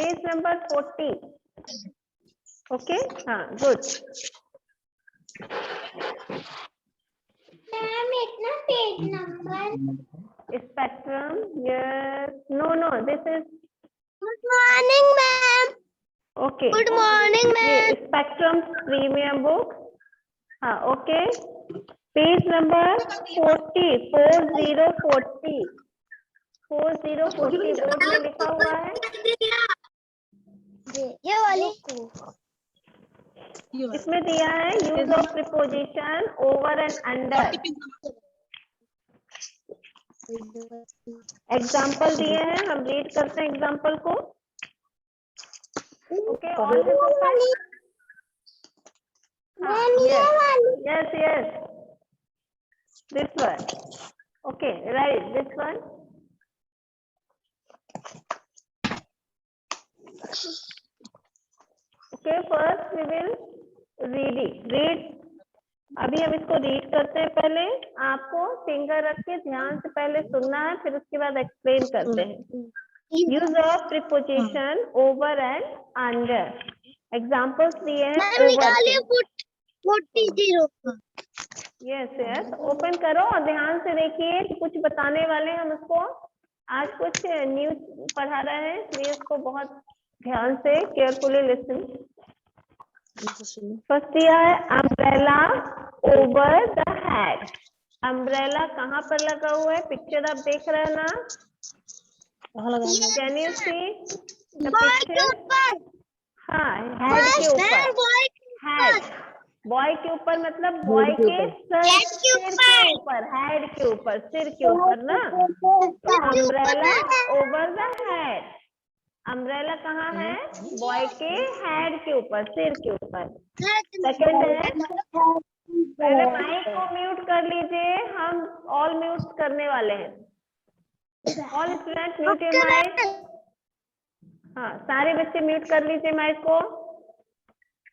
Page number 40. Okay, हाँ, good. Ma'am इतना page number. Spectrum, yes. No, this is good morning ma'am. okay. Good morning ये ma'am. Spectrum premium book. हाँ, okay. Page number 40, 4040 board में लिखा हुआ है. ये वाली. इसमें दिया है use of preposition over and under. Example दिए हैं, हम रीड करते हैं एग्जाम्पल को. Okay, all this open. Yes. This one. Okay, right. This one. Okay, first we will read. अभी हम इसको रीड करते हैं. पहले आपको फिंगर रख के ध्यान से पहले सुनना है, फिर उसके बाद एक्सप्लेन करते हैं. Use of preposition over and under. Examples दिए हैं. ओवर 40. यस, ओपन करो और ध्यान से देखिए कि कुछ बताने वाले हैं हम उसको. आज कुछ न्यूज पढ़ा रहे हैं, इसलिए उसको बहुत ध्यान से केयरफुली लिसन. फर्स्ट दिया है umbrella over the head. Umbrella कहाँ पर लगा हुआ है? पिक्चर आप देख रहे हैं ना? Can you see the picture? हाँ, हेड के ऊपर. हेड बॉय के ऊपर, मतलब बॉय के सिर के ऊपर. हेड के ऊपर, सिर के ऊपर ना. Umbrella over the head. Umbrella कहाँ है? बॉय के हेड के ऊपर, सिर के ऊपर. सेकंड है, पहले माइक को म्यूट कर लीजिए, हम ऑल म्यूट करने वाले हैं. All student mute your mic. हाँ, सारे बच्चे म्यूट कर लीजिए माइक को.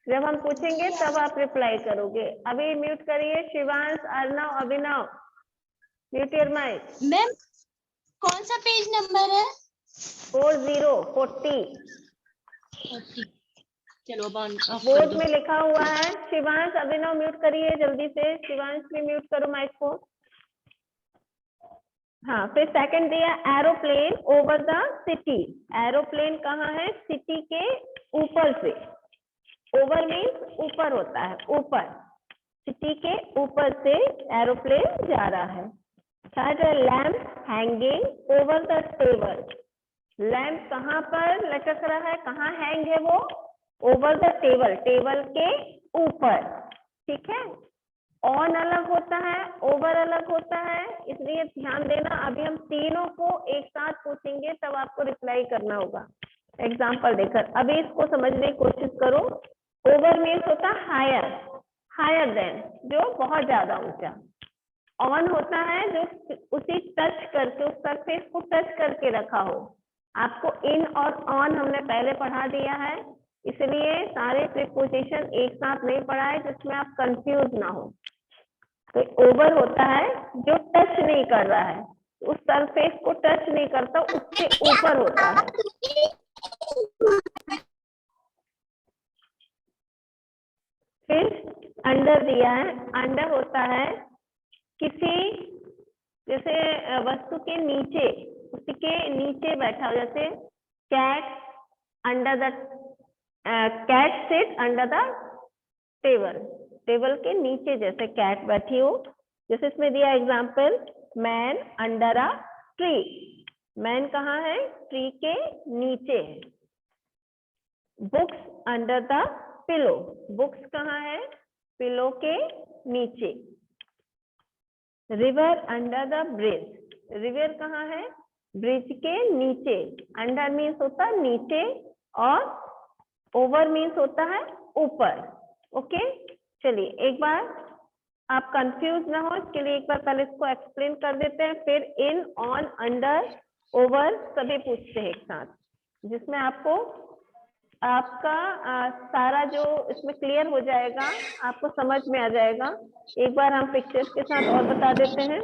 जब हम पूछेंगे तब आप रिप्लाई करोगे. अभी म्यूट करिए. शिवांश, अर्णव, अभिनव, म्यूट योर माइक. मैम कौन सा पेज नंबर है? 40. चलो बोर्ड में लिखा हुआ है. शिवांश, अभिनव म्यूट करिए जल्दी से. शिवांश भी म्यूट करो माइक को. हाँ, फिर सेकंड दिया aeroplane over the city. Aeroplane कहाँ है? सिटी के ऊपर से. ओवर मीन्स ऊपर होता है, ऊपर. सिटी के ऊपर से एरोप्लेन जा रहा है. थर्ड है lamp hanging over the table. Lamp कहाँ पर लटक रहा है? कहाँ हैंग है वो? ओवर द टेबल, टेबल के ऊपर. ठीक है. ऑन अलग होता है, ओवर अलग होता है, इसलिए ध्यान देना. अभी हम तीनों को एक साथ पूछेंगे, तब आपको रिप्लाई करना होगा एग्जाम्पल देकर. अभी इसको समझने की कोशिश करो. ओवर मीन्स होता है हायर, हायर देन, जो बहुत ज्यादा ऊंचा. ऑन होता है जो उसी टच करके, उस सरफेस को टच करके रखा हो. आपको इन और ऑन हमने पहले पढ़ा दिया है, इसलिए सारे प्रीपोजिशन एक साथ नहीं पढ़ाए जिसमें आप कंफ्यूज ना हो. तो ओवर होता है जो टच नहीं कर रहा है, उस सरफेस को टच नहीं करता, उससे ऊपर होता है. फिर अंडर दिया है. अंडर होता है किसी, जैसे वस्तु के नीचे, उसी के नीचे बैठा हो. जैसे cat under the, cat sit under the table. Table के नीचे जैसे कैट बैठी हो. जैसे इसमें दिया example man under a tree. Man कहाँ है? ट्री के नीचे है. Books under the pillow. Books कहाँ है? पिलो के नीचे. River under the bridge. River कहाँ है? ब्रिज के नीचे. अंडर मीन्स होता है नीचे और ओवर मीन्स होता है ऊपर. ओके, चलिए एक बार आप कंफ्यूज ना हो इसके लिए एक बार पहले इसको एक्सप्लेन कर देते हैं, फिर इन, ऑन, अंडर, ओवर सभी पूछते हैं एक साथ, जिसमें आपको आपका सारा जो इसमें क्लियर हो जाएगा, आपको समझ में आ जाएगा. एक बार हम पिक्चर्स के साथ और बता देते हैं.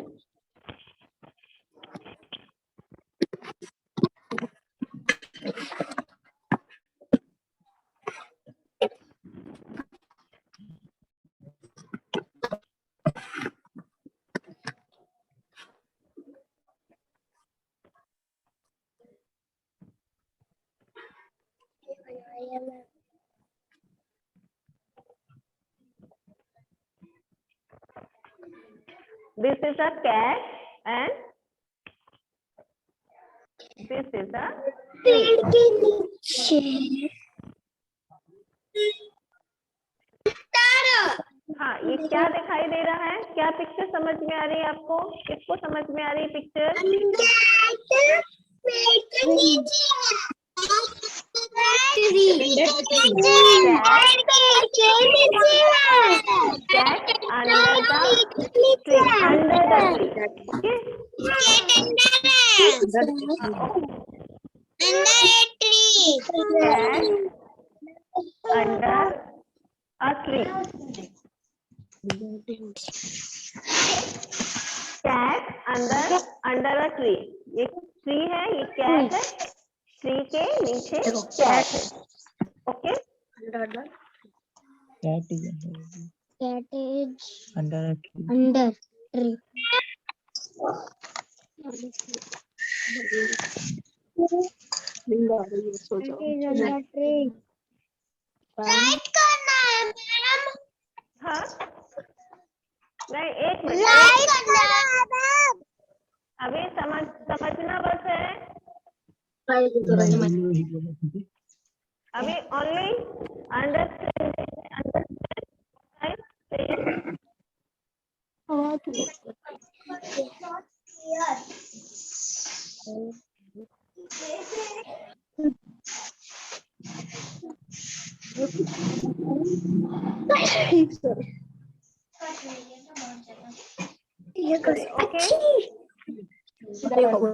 This is a cat and this is a पेड़ के नीचे हाँ, ये क्या दिखाई दे रहा है? क्या पिक्चर समझ में आ रही है आपको? किसको समझ में आ रही है picture? Cat under the tree. Under the tree. Okay? Cat under a tree. Cat under a tree. ये ट्री है, ये कैट है, ट्री के नीचे कैट है. Okay? Cat is under a tree. under tree. Right करना है मैम. हाँ? नहीं, एक मिनट. Right करना है मैम. अभी समझना बस है. अभी only understand. Okay.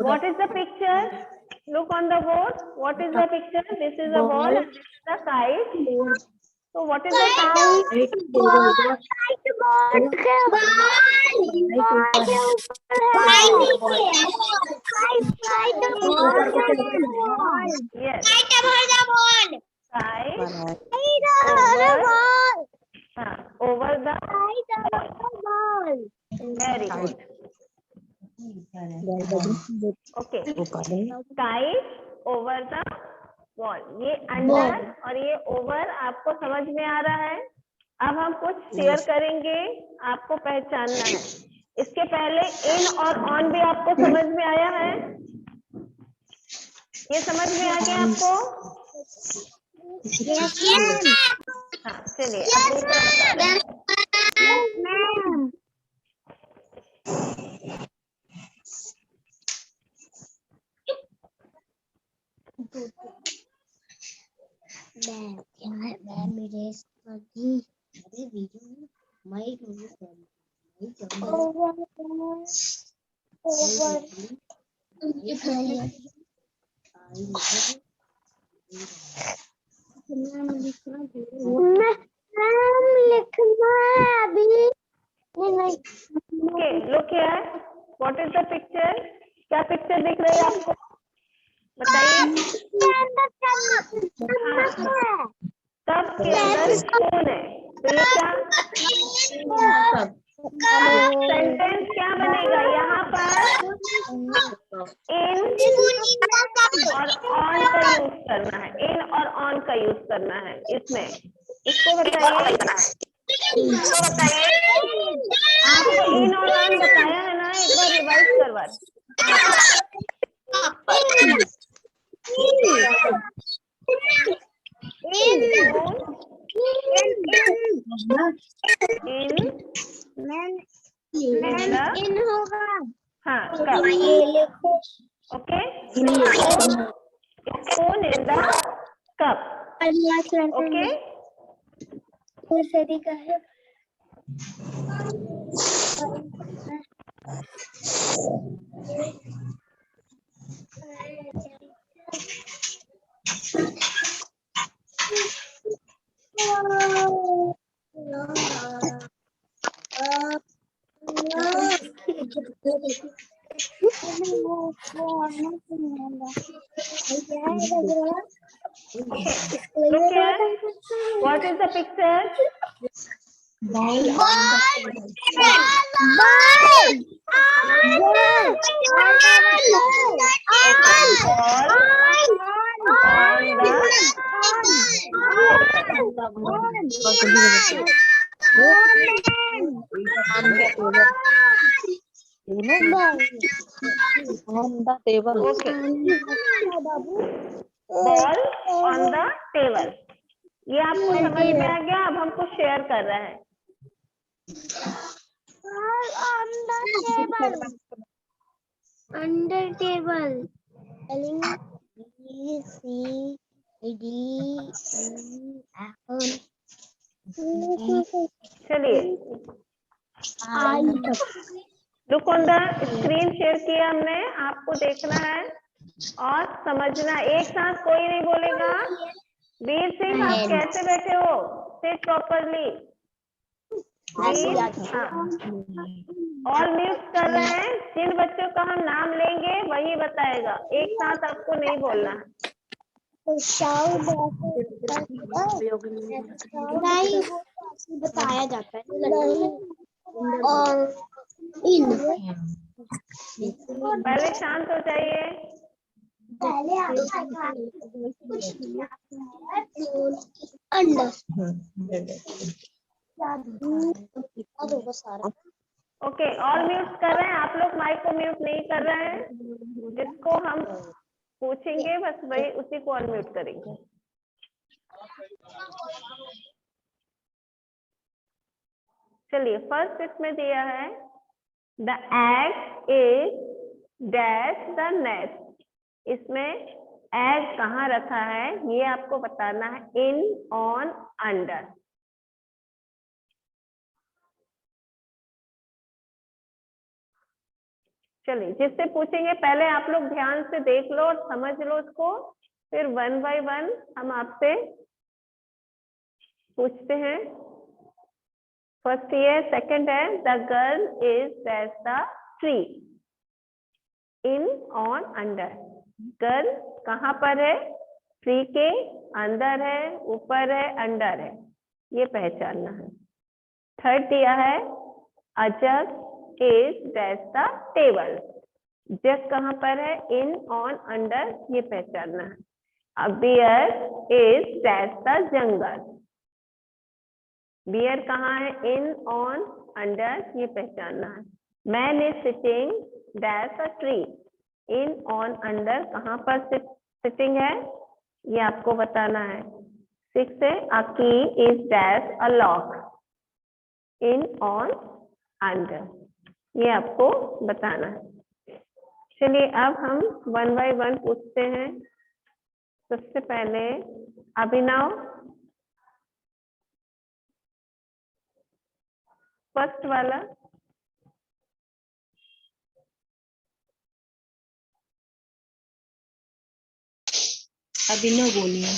What is the picture? Look on the board. What is the picture? This is a ball and this is a kite. So what is the kite? Yes. Kite over the ball. Very good. Okay. Kite over the wall. ये under और ये over आपको समझ में आ रहा है. अब हम कुछ शेयर करेंगे, आपको पहचानना है. इसके पहले इन और ऑन भी आपको समझ में आया है? ये समझ में आ गया आपको? हाँ, चलिए अब दूसरा बता रहे हैं. Okay, look here. What is the picture? क्या पिक्चर दिख रही है आपको? बताइए. कप के अंदर स्पून है. तो ये क्या? सेंटेंस क्या बनेगा यहाँ पर? इन और ऑन का यूज करना है. इन और ऑन का यूज करना है इसमें. इसको बताइए. आपको इन और ऑन बताया है ना? एक बार रिवाइज करवा. इन होगा. हाँ, cup. Okay. Spoon in the cup. Okay. तरीका है. Look here. What is the picture? Ball. On the table. Okay, ball on the table. ये आपको समझ में आ गया। अब हम कुछ शेयर कर रहे हैं। Under table. Spelling B C D E F चलिए, I look on the screen share किया हमने, आपको देखना है और समझना। एक साथ कोई नहीं बोलेगा। वीर सिंह, आप कैसे बैठे हो? Seat properly. ऑल म्यूट कर रहे हैं। जिन बच्चों का हम नाम लेंगे वही बताएगा, एक साथ आपको नहीं बोलना है। बताया जाता है और इन पहले शांत हो जाइए। ओके, ऑल म्यूट कर रहे हैं। आप लोग माइक को म्यूट नहीं कर रहे हैं। जिसको हम पूछेंगे बस वही उसी को ऑल म्यूट करेंगे। चलिए, फर्स्ट इसमें दिया है the egg is dash the nest. इसमें एग कहाँ रखा है ये आपको बताना है। In, on, under. चलिए, जिससे पूछेंगे पहले आप लोग ध्यान से देख लो और समझ लो उसको, फिर वन बाय वन हम आपसे पूछते हैं। फर्स्ट ये, सेकंड है the girl is dash the tree. In, on, under. Girl कहाँ पर है? ट्री के अंदर है, ऊपर है, अंडर है, ये पहचानना है। थर्ड दिया है a jug is dash the table. Jug कहाँ पर है? इन, ऑन, अंडर, ये पहचानना है। A bear is dash the jungle. Bear कहाँ है? इन, ऑन, अंडर, ये पहचानना है। Man is sitting dash a tree. In, on, under, कहाँ पर सिटिंग है ये आपको बताना है। 6 है अ की is dash a lock. In, on, under, ये आपको बताना है। चलिए, अब हम वन बाय वन पूछते हैं। सबसे पहले अभिनव, फर्स्ट वाला। अभिनव बोलिए।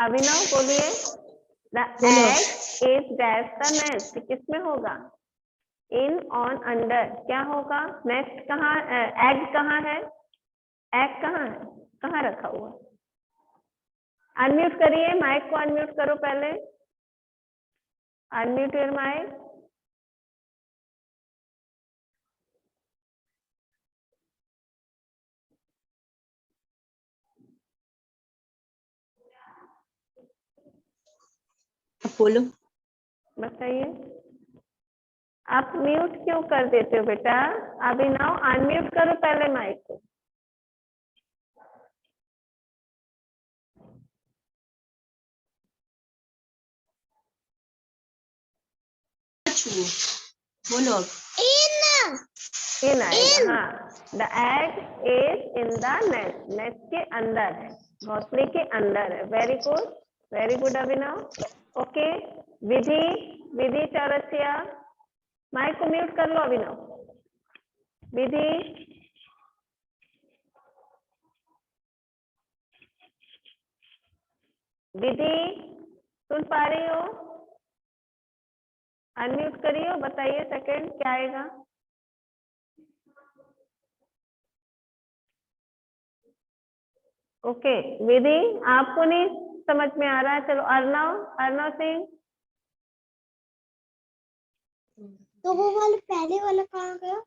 अभिनव बोलिए। The egg is dash the nest, किसमें होगा? इन, ऑन, अंडर, क्या होगा? नेक्स्ट कहाँ? एग कहाँ है? एग कहाँ है? कहाँ रखा हुआ? अनम्यूट करिए, माइक को अनम्यूट करो पहले। Unmute your mic. बोलो। बताइए, आप म्यूट क्यों कर देते हो बेटा? अभिनव, अनम्यूट करो पहले माइक को। बोलो। इन आएगा। हाँ, the egg is in the nest. Nest के अंदर है, घोंसले के अंदर है। वेरी गुड, वेरी गुड अभिनव। ओके, विधि, विधि चौरसिया, माइक को म्यूट कर लो अभिनव। विधि, विधि सुन पा रही हो? अनम्यूट करिए, बताइए सेकंड क्या आएगा? ओके, विधि आपको नहीं समझ में आ रहा है। चलो अर्णव, अर्णव सिंह। तो वो वाला पहले वाला कहाँ गया?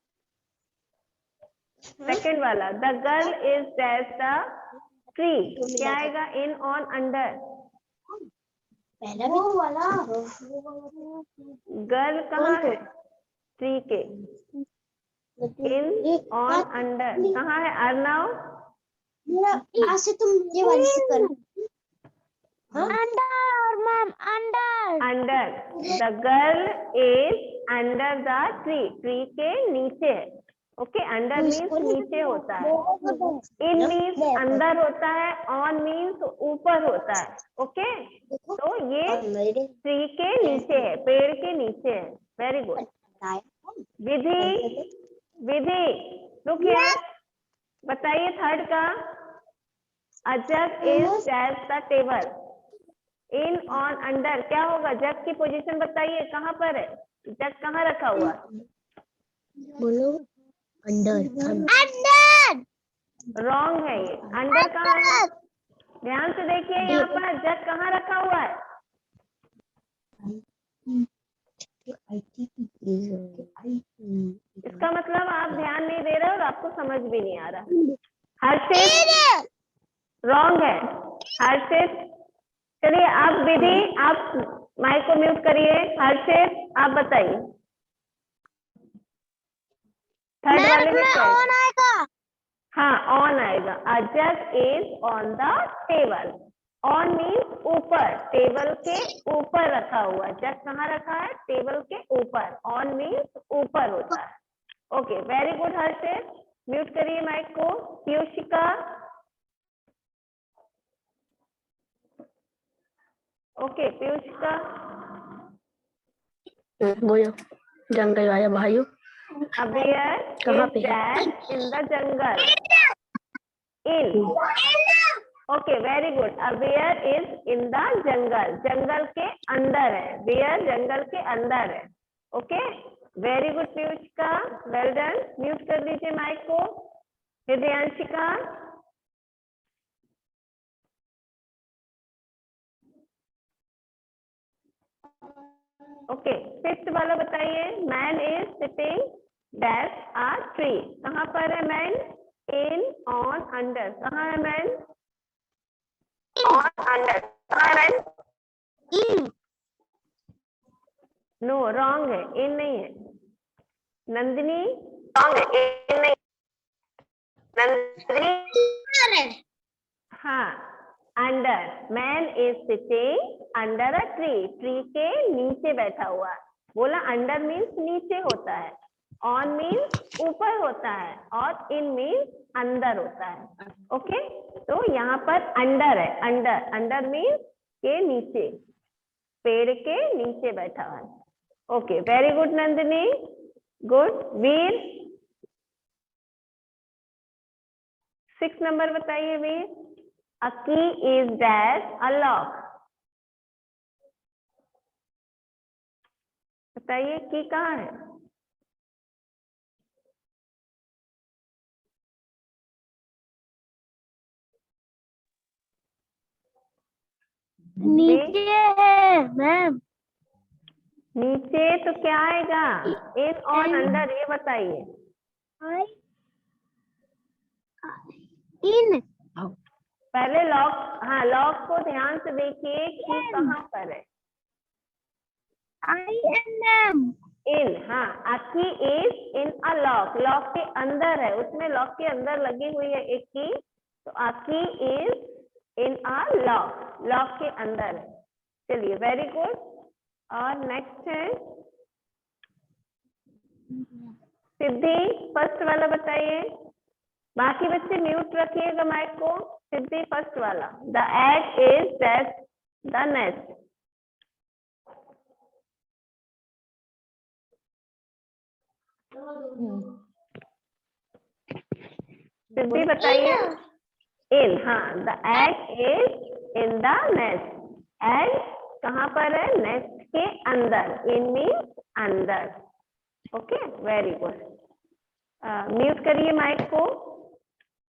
सेकंड वाला, the girl is dash the tree, क्या आएगा? In, on, under. पहला वो वाला गर्ल कहाँ है? ट्री के इन, ऑन, अंडर। कहाँ है अर्नव? यहाँ से तुम मेरे वाली से करो। Under. The girl is under the tree. Tree के नीचे है। ओके, अंडर मीन्स नीचे होता है। इन मीन्स अंदर होता है। ऑन मीन्स ऊपर होता है। ओके, तो ये ट्री के नीचे है, पेड़ के नीचे है। Very good. Vidhi, Vidhi look here, बताइए थर्ड का। A jug is dash the table. In, on, under क्या होगा? जग की पोजीशन बताइए, कहाँ पर है जग? कहाँ रखा हुआ? बोलो अंडर। रॉन्ग है ये। अंडर कहाँ है? ध्यान से देखिए, यहाँ पर जग कहाँ रखा हुआ है? इसका मतलब आप ध्यान नहीं दे रहे और आपको समझ भी नहीं आ रहा। हर्षित रॉन्ग है। हर्षित, चलिए आप विधि, आप माइक को म्यूट करिए। हर्षित आप बताइए थर्ड वाले में क्या है? हाँ, ऑन आएगा। A jug is on the table. On means ऊपर, टेबल के ऊपर रखा हुआ। जग कहाँ रखा है? टेबल के ऊपर। ऑन मीन्स ऊपर होता है। ओके, वेरी गुड हर्षित। म्यूट करिए माइक को। पीयूषिका, ओके पीयूषिका। बोलो। जंगल वाला भाइयों A bear कहाँ is पे है? that in the jungle. In. Okay, very good. A bear is in the jungle. जंगल के अंदर है। bear जंगल के अंदर है। Okay, very good पीयूषिका, well done. Mute कर दीजिए माइक को। हृदयांशिका, ओके फिफ्थ वाला बताइए। Man is sitting dash a tree. कहाँ पर है मैन? In, on, under. कहाँ है मैन? On, under. कहाँ है मैन? इन। नो, रॉन्ग है, इन नहीं है। नंदिनी, रॉन्ग है, इन नहीं। नंदिनी, हाँ, under. Man is sitting under a tree. Tree के नीचे बैठा हुआ है। बोला अंडर मीन्स नीचे होता है, ऑन मीन्स ऊपर होता है, और इन मीन्स अंदर होता है। ओके, तो यहाँ पर अंडर है। अंडर, अंडर मीन्स के नीचे, पेड़ के नीचे बैठा हुआ है। Okay, very good Nandini, good. Veer, 6 number बताइए Veer. A key is dash a lock. बताइए की कहाँ है? नीचे है मैम। नीचे तो क्या आएगा? इज, ऑन, अंडर, ये बताइए। इन। पहले लॉक, हाँ लॉक को ध्यान से देखिए कि कहाँ पर है। इन, हाँ, a key is in a lock. Lock के अंदर है, उसमें लॉक के अंदर लगी हुई है एक की, तो a key is in a lock. Lock के अंदर है। चलिए, वेरी गुड। और नेक्स्ट है सिद्धि, फर्स्ट वाला बताइए। बाकी बच्चे म्यूट रखिएगा माइक को। सिद्धि फर्स्ट वाला। The egg is dash the nest. Siddhi बताइए। इन, हाँ, the egg is in the nest. Egg कहाँ पर है? नेस्ट के अंदर। इन मीन्स अंदर। Okay, very good. म्यूट करिए माइक को।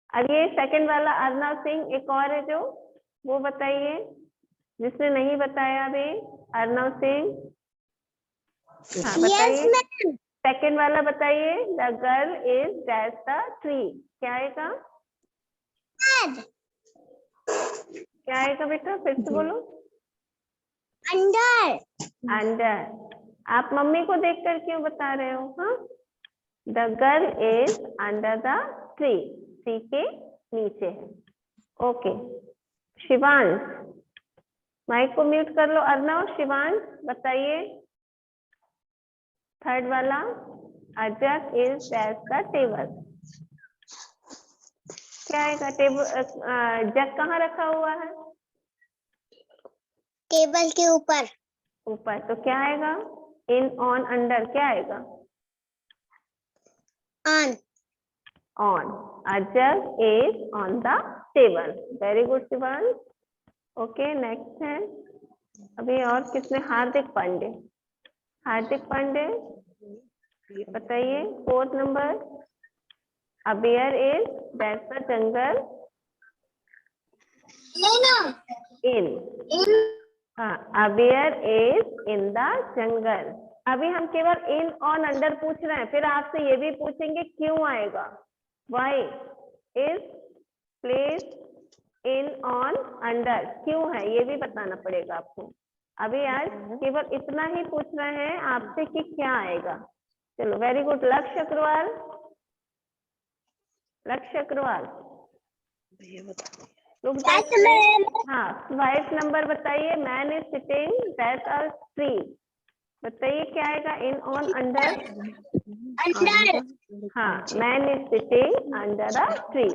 अब ये सेकंड वाला अर्नव सिंह, एक और है जो, वो बताइए जिसने नहीं बताया अभी। अर्नव सिंह, हाँ बताइए। सेकंड वाला बताइए। The girl is dash the tree. क्या आएगा? क्या आएगा बेटा? फिर से बोलो। अंडर। अंडर। आप मम्मी को देखकर क्यों बता रहे हो? हाँ, the girl is under the tree, tree के नीचे है। ओके शिवांश, माइक को म्यूट कर लो। अर्णव, शिवांश बताइए थर्ड वाला। A jug is dash the table, क्या आएगा? टेबल, जग कहाँ रखा हुआ है? टेबल के ऊपर। ऊपर, तो क्या आएगा? इन, ऑन, अंडर, क्या आएगा? On. On. A jug is on the table. Very good Shivansh. Okay next है अभी और किसने? हार्दिक पांडे। हार्दिक पांडे बताइए fourth number. A bear is that's the jungle in, हाँ a bear is in the jungle। अभी हम केवल इन ऑन अंडर पूछ रहे हैं, फिर आपसे ये भी पूछेंगे क्यों आएगा। Why is placed in on under, क्यों है ये भी बताना पड़ेगा आपको। अभी आज केवल इतना ही पूछ रहे हैं आपसे कि क्या आएगा। चलो वेरी गुड। लक्ष्य अग्रवाल, लक्ष्य अग्रवाल रुक जाइए। हाँ 5 नंबर बताइए। Man is sitting that a tree, बताइए क्या आएगा? In on under. हाँ man is sitting under a tree,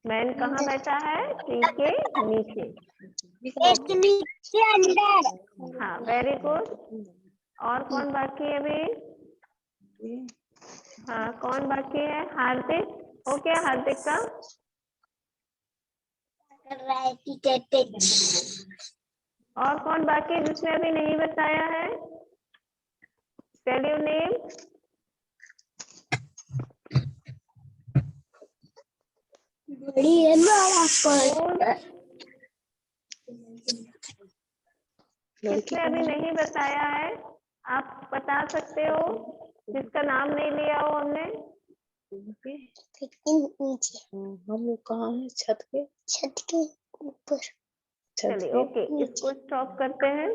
man कहाँ बैठा है? ट्री के नीचे। अंदर। हाँ वेरी गुड। और कौन बाकी है अभी? हाँ कौन बाकी है? हार्दिक, हो गया हार्दिक का? और कौन बाकी है जिसने अभी नहीं बताया है? Tell your name. किसने अभी नहीं बताया है? आप बता सकते हो जिसका नाम नहीं लिया हो हमने। नीचे। हम लोग कहाँ हैं? छत के? छत के ऊपर। चलिए ओके इसको स्टॉप करते हैं।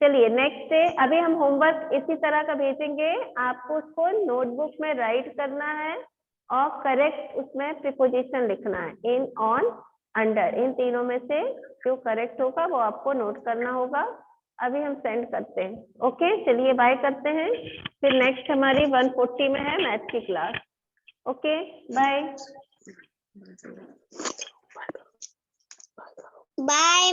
चलिए नेक्स्ट डे अभी हम होमवर्क इसी तरह का भेजेंगे, आपको उसको नोटबुक में राइट करना है और करेक्ट उसमें प्रीपोजिशन लिखना है। इन, ऑन, अंडर, इन तीनों में से जो करेक्ट होगा वो आपको नोट करना होगा। अभी हम सेंड करते हैं। ओके चलिए बाय करते हैं, फिर नेक्स्ट हमारी 140 में है मैथ की क्लास। Okay bye. बाय।